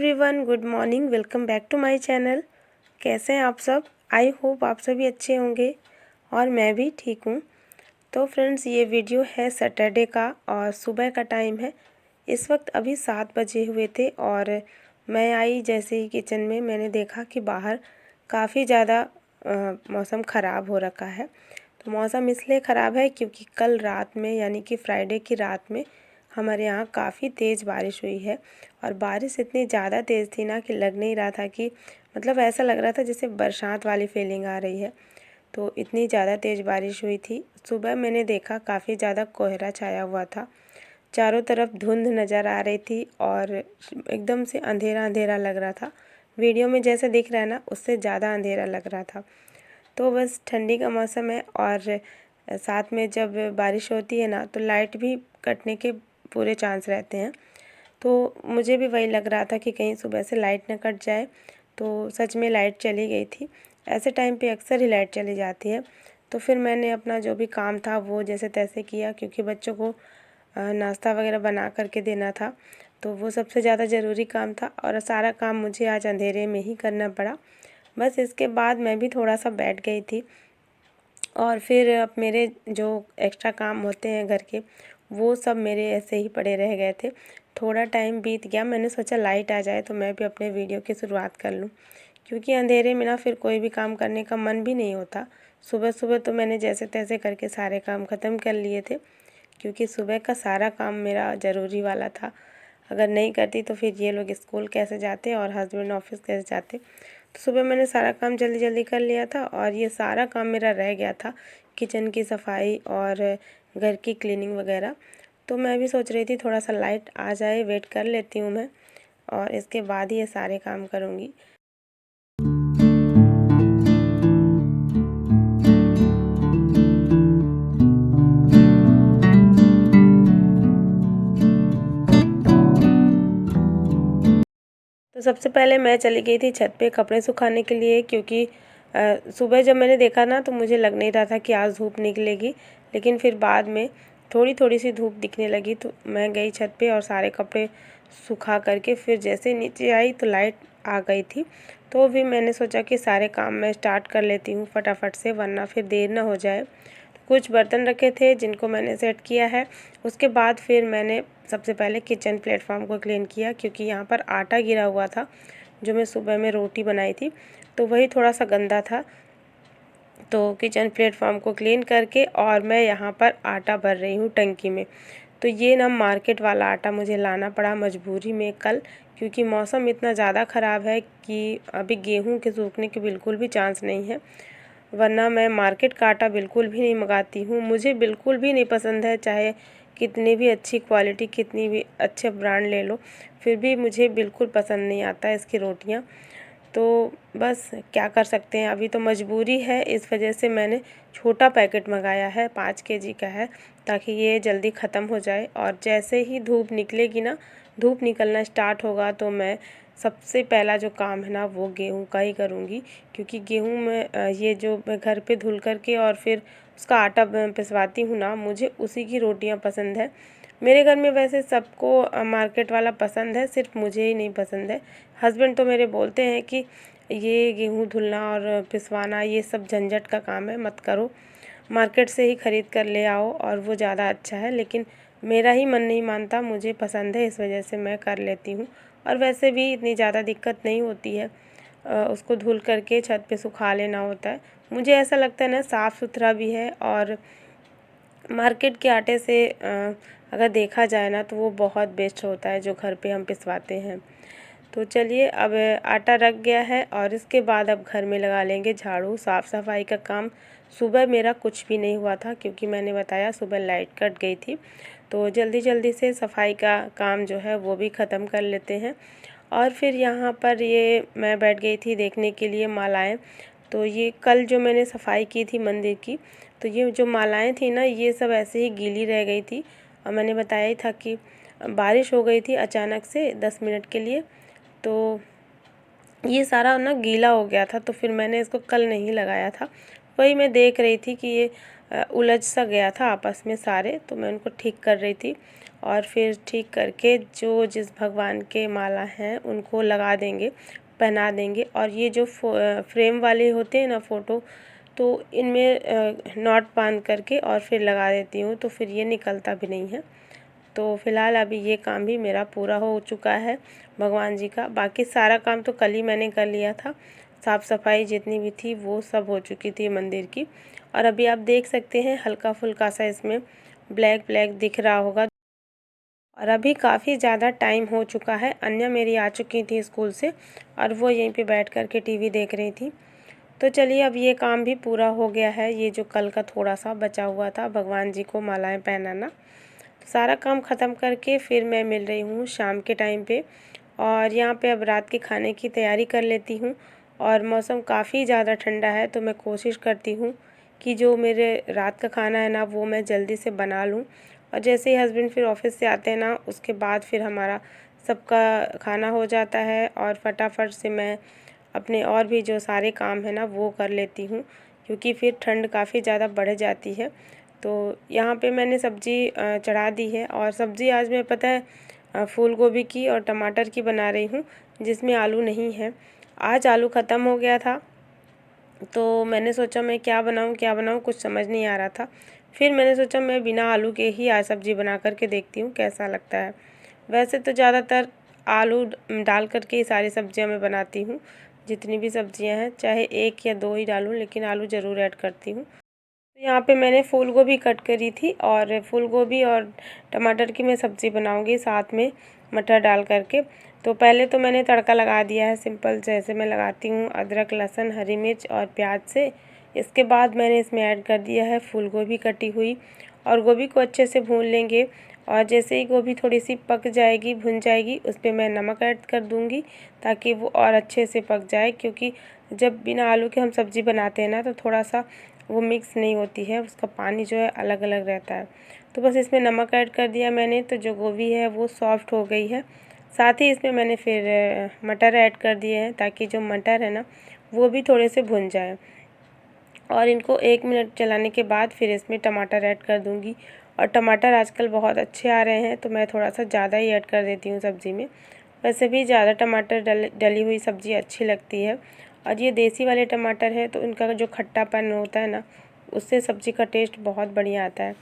Everyone, good morning. Welcome back to my channel. कैसे हैं आप सब? आई होप आप सभी अच्छे होंगे और मैं भी ठीक हूँ। तो फ्रेंड्स, ये वीडियो है सैटरडे का और सुबह का टाइम है। इस वक्त अभी 7 बजे हुए थे और मैं आई जैसे ही किचन में, मैंने देखा कि बाहर काफ़ी ज़्यादा मौसम ख़राब हो रखा है। तो मौसम इसलिए ख़राब है क्योंकि कल रात में, यानी कि फ्राइडे की रात में हमारे यहाँ काफ़ी तेज़ बारिश हुई है। और बारिश इतनी ज़्यादा तेज़ थी ना कि लग नहीं रहा था कि, मतलब ऐसा लग रहा था जैसे बरसात वाली फीलिंग आ रही है। तो इतनी ज़्यादा तेज़ बारिश हुई थी। सुबह मैंने देखा काफ़ी ज़्यादा कोहरा छाया हुआ था, चारों तरफ धुंध नज़र आ रही थी और एकदम से अंधेरा अंधेरा लग रहा था। वीडियो में जैसे दिख रहा है ना, उससे ज़्यादा अंधेरा लग रहा था। तो बस ठंडी का मौसम है और साथ में जब बारिश होती है ना, तो लाइट भी कटने के पूरे चांस रहते हैं। तो मुझे भी वही लग रहा था कि कहीं सुबह से लाइट न कट जाए। तो सच में लाइट चली गई थी। ऐसे टाइम पे अक्सर ही लाइट चली जाती है। तो फिर मैंने अपना जो भी काम था वो जैसे तैसे किया, क्योंकि बच्चों को नाश्ता वगैरह बना करके देना था। तो वो सबसे ज़्यादा ज़रूरी काम था और सारा काम मुझे आज अंधेरे में ही करना पड़ा। बस इसके बाद मैं भी थोड़ा सा बैठ गई थी और फिर अब मेरे जो एक्स्ट्रा काम होते हैं घर के, वो सब मेरे ऐसे ही पड़े रह गए थे। थोड़ा टाइम बीत गया, मैंने सोचा लाइट आ जाए तो मैं भी अपने वीडियो की शुरुआत कर लूँ, क्योंकि अंधेरे में ना फिर कोई भी काम करने का मन भी नहीं होता। सुबह सुबह तो मैंने जैसे तैसे करके सारे काम ख़त्म कर लिए थे, क्योंकि सुबह का सारा काम मेरा ज़रूरी वाला था। अगर नहीं करती तो फिर ये लोग स्कूल कैसे जाते और हस्बैंड ऑफिस कैसे जाते। तो सुबह मैंने सारा काम जल्दी जल्दी कर लिया था और ये सारा काम मेरा रह गया था, किचन की सफाई और घर की क्लीनिंग वगैरह। तो मैं भी सोच रही थी थोड़ा सा लाइट आ जाए, वेट कर लेती हूँ मैं, और इसके बाद ही ये सारे काम करूँगी। तो सबसे पहले मैं चली गई थी छत पे कपड़े सुखाने के लिए, क्योंकि सुबह जब मैंने देखा ना तो मुझे लग नहीं रहा था कि आज धूप निकलेगी। लेकिन फिर बाद में थोड़ी थोड़ी सी धूप दिखने लगी, तो मैं गई छत पे और सारे कपड़े सुखा करके फिर जैसे नीचे आई तो लाइट आ गई थी। तो भी मैंने सोचा कि सारे काम मैं स्टार्ट कर लेती हूँ फटाफट से, वरना फिर देर ना हो जाए। कुछ बर्तन रखे थे जिनको मैंने सेट किया है। उसके बाद फिर मैंने सबसे पहले किचन प्लेटफॉर्म को क्लीन किया, क्योंकि यहाँ पर आटा गिरा हुआ था जो मैं सुबह में रोटी बनाई थी, तो वही थोड़ा सा गंदा था। तो किचन प्लेटफॉर्म को क्लीन करके और मैं यहाँ पर आटा भर रही हूँ टंकी में। तो ये ना मार्केट वाला आटा मुझे लाना पड़ा मजबूरी में कल, क्योंकि मौसम इतना ज़्यादा ख़राब है कि अभी गेहूँ के सूखने के बिल्कुल भी चांस नहीं है। वरना मैं मार्केट का आटा बिल्कुल भी नहीं मंगाती हूँ, मुझे बिल्कुल भी नहीं पसंद है। चाहे कितनी भी अच्छी क्वालिटी, कितनी भी अच्छे ब्रांड ले लो, फिर भी मुझे बिल्कुल पसंद नहीं आता इसकी रोटियाँ। तो बस क्या कर सकते हैं, अभी तो मजबूरी है, इस वजह से मैंने छोटा पैकेट मंगाया है, 5 केजी का है, ताकि ये जल्दी ख़त्म हो जाए। और जैसे ही धूप निकलेगी ना, धूप निकलना स्टार्ट होगा, तो मैं सबसे पहला जो काम है ना वो गेहूँ का ही करूँगी, क्योंकि गेहूँ में ये जो मैं घर पे धुल करके और फिर उसका आटा पिसवाती हूँ ना, मुझे उसी की रोटियाँ पसंद है। मेरे घर में वैसे सबको मार्केट वाला पसंद है, सिर्फ मुझे ही नहीं पसंद है। हस्बैंड तो मेरे बोलते हैं कि ये गेहूँ धुलना और पिसवाना ये सब झंझट का काम है, मत करो, मार्केट से ही ख़रीद कर ले आओ और वो ज़्यादा अच्छा है। लेकिन मेरा ही मन नहीं मानता, मुझे पसंद है, इस वजह से मैं कर लेती हूँ। और वैसे भी इतनी ज़्यादा दिक्कत नहीं होती है, उसको धुल करके छत पे सुखा लेना होता है। मुझे ऐसा लगता है ना, साफ़ सुथरा भी है और मार्केट के आटे से अगर देखा जाए ना तो वो बहुत बेस्ट होता है जो घर पे हम पिसवाते हैं। तो चलिए, अब आटा रख गया है और इसके बाद अब घर में लगा लेंगे झाड़ू, साफ़ सफाई का काम। सुबह मेरा कुछ भी नहीं हुआ था, क्योंकि मैंने बताया सुबह लाइट कट गई थी। तो जल्दी जल्दी से सफाई का काम जो है वो भी ख़त्म कर लेते हैं। और फिर यहाँ पर ये मैं बैठ गई थी देखने के लिए मालाएँ। तो ये कल जो मैंने सफाई की थी मंदिर की, तो ये जो मालाएँ थी ना, ये सब ऐसे ही गीली रह गई थी। और मैंने बताया ही था कि बारिश हो गई थी अचानक से 10 मिनट के लिए, तो ये सारा ना गीला हो गया था। तो फिर मैंने इसको कल नहीं लगाया था। वही मैं देख रही थी कि ये उलझ सा गया था आपस में सारे, तो मैं उनको ठीक कर रही थी। और फिर ठीक करके जो जिस भगवान के माला हैं उनको लगा देंगे, पहना देंगे। और ये जो फ्रेम वाले होते हैं ना फ़ोटो, तो इनमें नॉट बांध करके और फिर लगा देती हूँ, तो फिर ये निकलता भी नहीं है। तो फ़िलहाल अभी ये काम भी मेरा पूरा हो चुका है भगवान जी का। बाकी सारा काम तो कल ही मैंने कर लिया था, साफ़ सफाई जितनी भी थी वो सब हो चुकी थी मंदिर की। और अभी आप देख सकते हैं हल्का फुल्का सा इसमें ब्लैक ब्लैक दिख रहा होगा। और अभी काफ़ी ज़्यादा टाइम हो चुका है। अन्या मेरी आ चुकी थी स्कूल से और वो यहीं पे बैठ कर के टीवी देख रही थी। तो चलिए अब ये काम भी पूरा हो गया है। ये जो कल का थोड़ा सा बचा हुआ था भगवान जी को मालाएं पहनाना, तो सारा काम ख़त्म करके फिर मैं मिल रही हूँ शाम के टाइम पे। और यहाँ पे अब रात के खाने की तैयारी कर लेती हूँ। और मौसम काफ़ी ज़्यादा ठंडा है, तो मैं कोशिश करती हूँ कि जो मेरे रात का खाना है ना वो मैं जल्दी से बना लूँ। और जैसे ही हस्बैंड फिर ऑफिस से आते हैं ना, उसके बाद फिर हमारा सबका खाना हो जाता है और फटाफट से मैं अपने और भी जो सारे काम है ना वो कर लेती हूँ, क्योंकि फिर ठंड काफ़ी ज़्यादा बढ़ जाती है। तो यहाँ पे मैंने सब्ज़ी चढ़ा दी है। और सब्ज़ी आज मैं पता है फूल गोभी की और टमाटर की बना रही हूँ, जिसमें आलू नहीं है। आज आलू ख़त्म हो गया था, तो मैंने सोचा मैं क्या बनाऊँ कुछ समझ नहीं आ रहा था। फिर मैंने सोचा मैं बिना आलू के ही आज सब्ज़ी बना करके देखती हूँ कैसा लगता है। वैसे तो ज़्यादातर आलू डाल करके ही सारी सब्ज़ियाँ मैं बनाती हूँ, जितनी भी सब्ज़ियाँ हैं, चाहे एक या दो ही डालूँ लेकिन आलू ज़रूर ऐड करती हूँ। तो यहाँ पे मैंने फूल गोभी कट करी थी और फूल गोभी और टमाटर की मैं सब्ज़ी बनाऊँगी साथ में मटर डाल करके। तो पहले तो मैंने तड़का लगा दिया है सिंपल जैसे मैं लगाती हूँ, अदरक लहसुन हरी मिर्च और प्याज से। इसके बाद मैंने इसमें ऐड कर दिया है फूल गोभी कटी हुई, और गोभी को अच्छे से भून लेंगे। और जैसे ही गोभी थोड़ी सी पक जाएगी, भुन जाएगी, उस पर मैं नमक ऐड कर दूँगी ताकि वो और अच्छे से पक जाए। क्योंकि जब बिना आलू के हम सब्ज़ी बनाते हैं ना, तो थोड़ा सा वो मिक्स नहीं होती है, उसका पानी जो है अलग अलग रहता है। तो बस इसमें नमक ऐड कर दिया मैंने, तो जो गोभी है वो सॉफ्ट हो गई है। साथ ही इसमें मैंने फिर मटर ऐड कर दिए हैं ताकि जो मटर है ना वो भी थोड़े से भुन जाए। और इनको 1 मिनट चलाने के बाद फिर इसमें टमाटर ऐड कर दूंगी। और टमाटर आजकल बहुत अच्छे आ रहे हैं, तो मैं थोड़ा सा ज़्यादा ही ऐड कर देती हूँ सब्ज़ी में। वैसे भी ज़्यादा टमाटर डली हुई सब्ज़ी अच्छी लगती है। और ये देसी वाले टमाटर है, तो इनका जो खट्टापन होता है ना, उससे सब्ज़ी का टेस्ट बहुत बढ़िया आता है।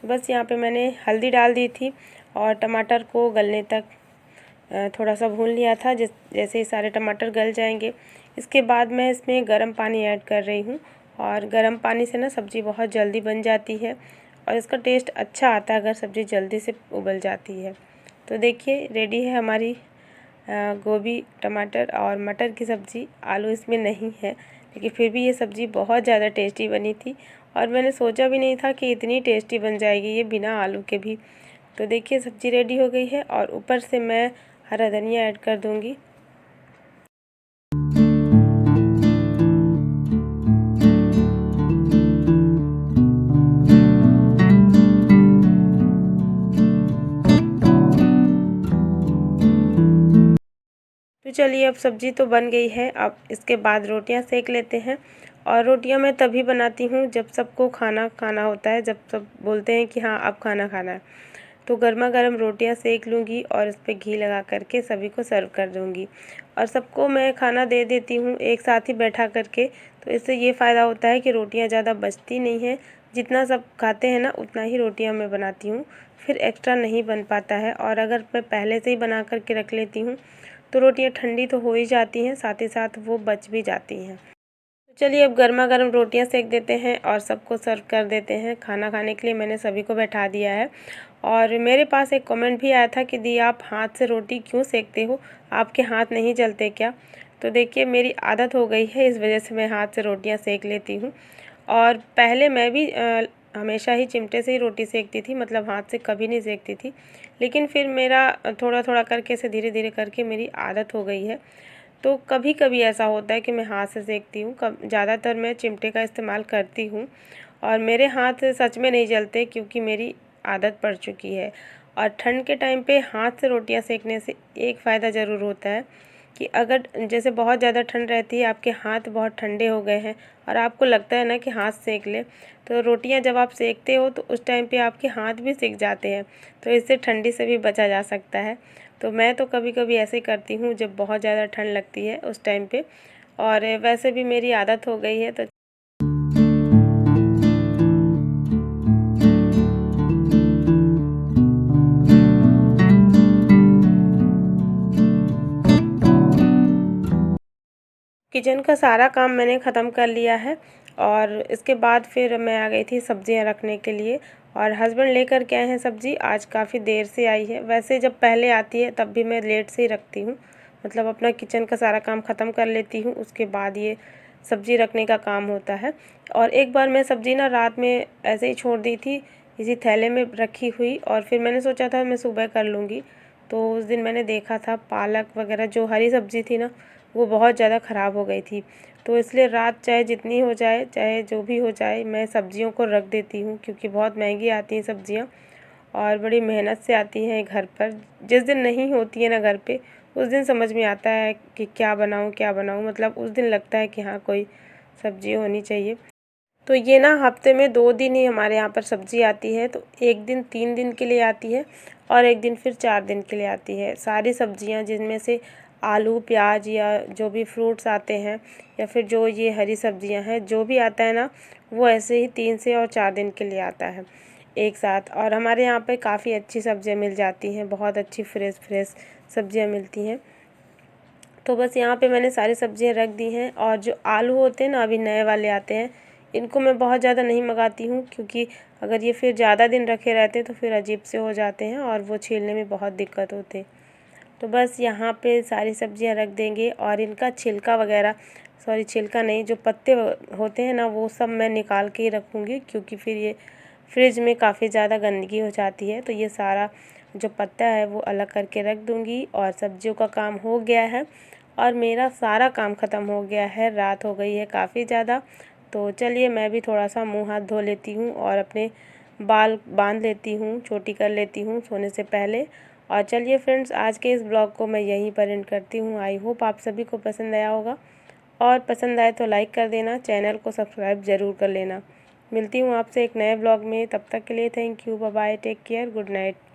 बस यहाँ पे मैंने हल्दी डाल दी थी और टमाटर को गलने तक थोड़ा सा भून लिया था। जैसे ही सारे टमाटर गल जाएंगे, इसके बाद मैं इसमें गर्म पानी ऐड कर रही हूँ। और गर्म पानी से ना सब्ज़ी बहुत जल्दी बन जाती है और इसका टेस्ट अच्छा आता है अगर सब्ज़ी जल्दी से उबल जाती है। तो देखिए रेडी है हमारी गोभी टमाटर और मटर की सब्ज़ी। आलू इसमें नहीं है, लेकिन फिर भी ये सब्ज़ी बहुत ज़्यादा टेस्टी बनी थी और मैंने सोचा भी नहीं था कि इतनी टेस्टी बन जाएगी ये बिना आलू के भी। तो देखिए सब्ज़ी रेडी हो गई है और ऊपर से मैं हरा धनिया ऐड कर दूंगी। तो चलिए अब सब्ज़ी तो बन गई है, अब इसके बाद रोटियां सेक लेते हैं। और रोटियां मैं तभी बनाती हूँ जब सबको खाना खाना होता है, जब सब बोलते हैं कि हाँ अब खाना खाना है, तो गर्मा गर्म रोटियां सेक लूँगी और इस पर घी लगा करके सभी को सर्व कर दूँगी। और सबको मैं खाना दे देती हूँ एक साथ ही बैठा करके, तो इससे ये फ़ायदा होता है कि रोटियां ज़्यादा बचती नहीं हैं। जितना सब खाते हैं ना उतना ही रोटियां मैं बनाती हूँ, फिर एक्स्ट्रा नहीं बन पाता है। और अगर मैं पहले से ही बना करके रख लेती हूँ तो रोटियां ठंडी तो हो ही जाती हैं, साथ ही साथ वो बच भी जाती हैं। तो चलिए अब गर्मा गर्म रोटियां सेक देते हैं और सबको सर्व कर देते हैं। खाना खाने के लिए मैंने सभी को बैठा दिया है। और मेरे पास एक कमेंट भी आया था कि दी आप हाथ से रोटी क्यों सेकते हो, आपके हाथ नहीं जलते क्या? तो देखिए मेरी आदत हो गई है, इस वजह से मैं हाथ से रोटियां सेक लेती हूँ। और पहले मैं भी हमेशा ही चिमटे से ही रोटी सेकती थी, मतलब हाथ से कभी नहीं सेकती थी। लेकिन फिर मेरा थोड़ा थोड़ा करके से धीरे धीरे करके मेरी आदत हो गई है। तो कभी कभी ऐसा होता है कि मैं हाथ से सेकती हूँ, ज़्यादातर मैं चिमटे का इस्तेमाल करती हूँ। और मेरे हाथ सच में नहीं जलते क्योंकि मेरी आदत पड़ चुकी है। और ठंड के टाइम पे हाथ से रोटियां सेकने से एक फ़ायदा ज़रूर होता है कि अगर जैसे बहुत ज़्यादा ठंड रहती है, आपके हाथ बहुत ठंडे हो गए हैं और आपको लगता है ना कि हाथ सेक ले, तो रोटियां जब आप सेकते हो तो उस टाइम पे आपके हाथ भी सेक जाते हैं, तो इससे ठंडी से भी बचा जा सकता है। तो मैं तो कभी कभी ऐसे करती हूँ जब बहुत ज़्यादा ठंड लगती है उस टाइम पे, और वैसे भी मेरी आदत हो गई है। तो किचन का सारा काम मैंने ख़त्म कर लिया है और इसके बाद फिर मैं आ गई थी सब्जियां रखने के लिए, और हस्बैंड लेकर के आए हैं सब्ज़ी। आज काफ़ी देर से आई है, वैसे जब पहले आती है तब भी मैं लेट से ही रखती हूँ, मतलब अपना किचन का सारा काम ख़त्म कर लेती हूँ, उसके बाद ये सब्ज़ी रखने का काम होता है। और एक बार मैं सब्ज़ी ना रात में ऐसे ही छोड़ दी थी किसी थैले में रखी हुई, और फिर मैंने सोचा था मैं सुबह कर लूँगी। तो उस दिन मैंने देखा था पालक वगैरह जो हरी सब्ज़ी थी ना, वो बहुत ज़्यादा ख़राब हो गई थी। तो इसलिए रात चाहे जितनी हो जाए, चाहे जो भी हो जाए, मैं सब्ज़ियों को रख देती हूँ, क्योंकि बहुत महंगी आती हैं सब्ज़ियाँ और बड़ी मेहनत से आती हैं घर पर। जिस दिन नहीं होती है ना घर पे, उस दिन समझ में आता है कि क्या बनाऊँ क्या बनाऊँ, मतलब उस दिन लगता है कि हाँ कोई सब्ज़ी होनी चाहिए। तो ये ना हफ्ते में 2 दिन ही हमारे यहाँ पर सब्ज़ी आती है, तो एक दिन 3 दिन के लिए आती है और एक दिन फिर 4 दिन के लिए आती है। सारी सब्ज़ियाँ जिनमें से आलू, प्याज या जो भी फ्रूट्स आते हैं या फिर जो ये हरी सब्ज़ियाँ हैं, जो भी आता है ना, वो ऐसे ही 3 से और 4 दिन के लिए आता है एक साथ। और हमारे यहाँ पे काफ़ी अच्छी सब्ज़ियाँ मिल जाती हैं, बहुत अच्छी फ्रेश सब्ज़ियाँ मिलती हैं। तो बस यहाँ पे मैंने सारी सब्ज़ियाँ रख दी हैं, और जो आलू होते हैं ना, अभी नए वाले आते हैं, इनको मैं बहुत ज़्यादा नहीं मंगाती हूँ, क्योंकि अगर ये फिर ज़्यादा दिन रखे रहते हैं तो फिर अजीब से हो जाते हैं और वो छीलने में बहुत दिक्कत होती है। तो बस यहाँ पे सारी सब्ज़ियाँ रख देंगे, और इनका छिलका वगैरह, सॉरी छिलका नहीं, जो पत्ते होते हैं ना, वो सब मैं निकाल के ही रखूँगी, क्योंकि फिर ये फ्रिज में काफ़ी ज़्यादा गंदगी हो जाती है। तो ये सारा जो पत्ता है वो अलग करके रख दूँगी, और सब्जियों का काम हो गया है और मेरा सारा काम ख़त्म हो गया है। रात हो गई है काफ़ी ज़्यादा, तो चलिए मैं भी थोड़ा सा मुँह हाथ धो लेती हूँ और अपने बाल बांध लेती हूँ, छोटी कर लेती हूँ सोने से पहले। और चलिए फ्रेंड्स, आज के इस ब्लॉग को मैं यहीं पर एंड करती हूँ। आई होप आप सभी को पसंद आया होगा, और पसंद आए तो लाइक कर देना, चैनल को सब्सक्राइब ज़रूर कर लेना। मिलती हूँ आपसे एक नए ब्लॉग में, तब तक के लिए thank you, bye bye, take care, good night.